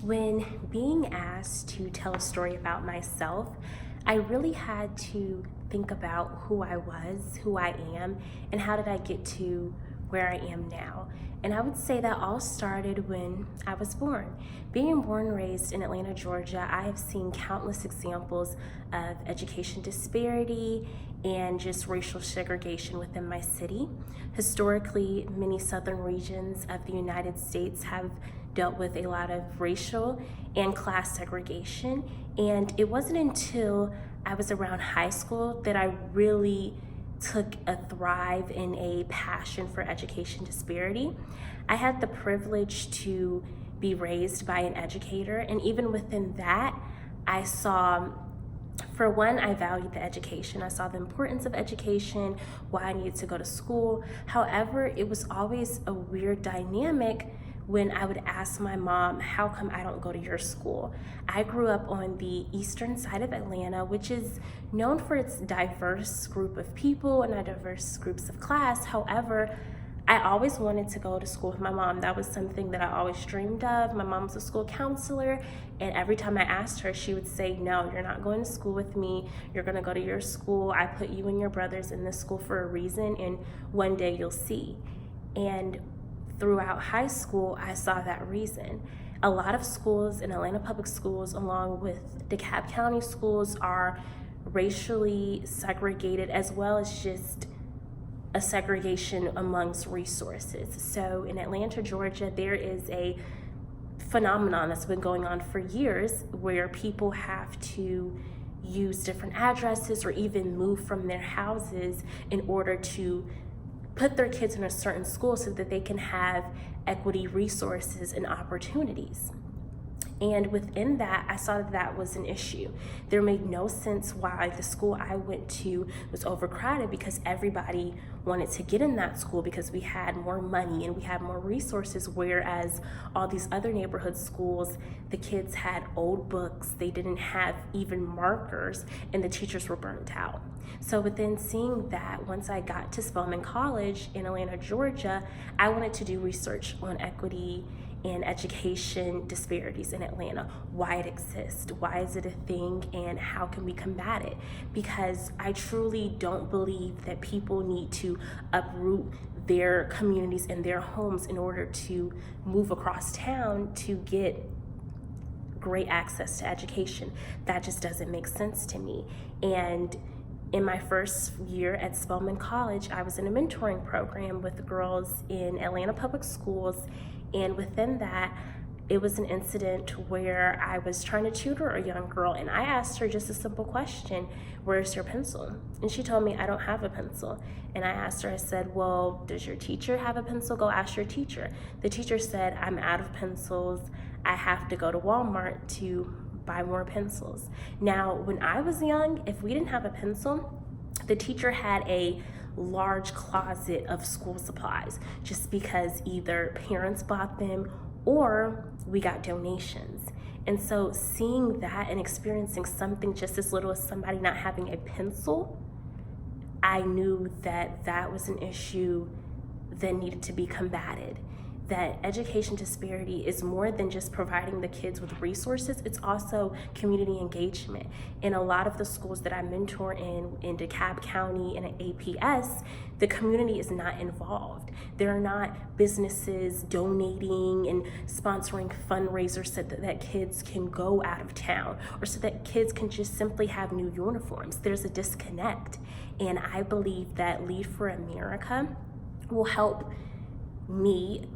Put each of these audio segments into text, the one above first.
When being asked to tell a story about myself, I really had to think about who I was, who I am, and how did I get to where I am now. And I would say that all started when I was born. Being born and raised in Atlanta, Georgia, I have seen countless examples of education disparity and just racial segregation within my city. Historically, many southern regions of the United States have dealt with a lot of racial and class segregation. And it wasn't until I was around high school that I really took a thrive in a passion for education disparity. I had the privilege to be raised by an educator, and even within that, I saw, for one, I valued the education. I saw the importance of education, why I needed to go to school. However, it was always a weird dynamic when I would ask my mom, how come I don't go to your school? I grew up on the eastern side of Atlanta, which is known for its diverse group of people and diverse groups of class. However, I always wanted to go to school with my mom. That was something that I always dreamed of. My mom was a school counselor, and every time I asked her, she would say, no, you're not going to school with me. You're gonna go to your school. I put you and your brothers in this school for a reason, and one day you'll see. And throughout high school, I saw that reason. A lot of schools in Atlanta public schools, along with DeKalb County schools, are racially segregated, as well as just a segregation amongst resources. So in Atlanta, Georgia, there is a phenomenon that's been going on for years where people have to use different addresses or even move from their houses in order to put their kids in a certain school so that they can have equity resources and opportunities. And within that, I saw that that was an issue. There made no sense why the school I went to was overcrowded, because everybody wanted to get in that school because we had more money and we had more resources, whereas all these other neighborhood schools, the kids had old books, they didn't have even markers, and the teachers were burnt out. So within seeing that, once I got to Spelman College in Atlanta, Georgia, I wanted to do research on equity and education disparities in Atlanta, why it exists, why is it a thing, and how can we combat it? Because I truly don't believe that people need to uproot their communities and their homes in order to move across town to get great access to education. That just doesn't make sense to me. And in my first year at Spelman College, I was in a mentoring program with girls in Atlanta public schools. And within that, it was an incident where I was trying to tutor a young girl, and I asked her just a simple question, where's your pencil? And she told me, I don't have a pencil. And I asked her, I said, well, does your teacher have a pencil? Go ask your teacher. The teacher said, I'm out of pencils. I have to go to Walmart to buy more pencils. Now, when I was young, if we didn't have a pencil, the teacher had a large closet of school supplies, just because either parents bought them or we got donations. And so seeing that and experiencing something just as little as somebody not having a pencil, I knew that that was an issue that needed to be combated. That education disparity is more than just providing the kids with resources, it's also community engagement. In a lot of the schools that I mentor in DeKalb County and at APS, the community is not involved. There are not businesses donating and sponsoring fundraisers so that kids can go out of town, or so that kids can just simply have new uniforms. There's a disconnect. And I believe that Lead for America will help me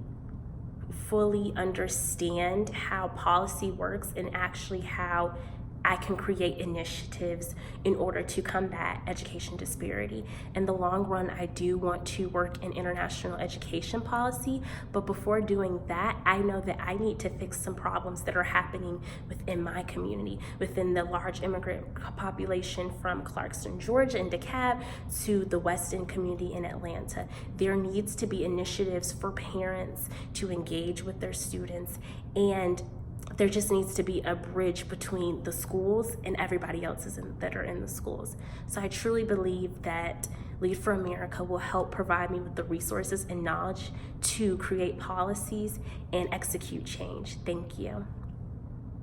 fully understand how policy works and actually how I can create initiatives in order to combat education disparity. In the long run, I do want to work in international education policy, but before doing that, I know that I need to fix some problems that are happening within my community, within the large immigrant population from Clarkston, Georgia and DeKalb to the West End community in Atlanta. There needs to be initiatives for parents to engage with their students, and there just needs to be a bridge between the schools and everybody else that are in the schools. So I truly believe that Lead for America will help provide me with the resources and knowledge to create policies and execute change. Thank you.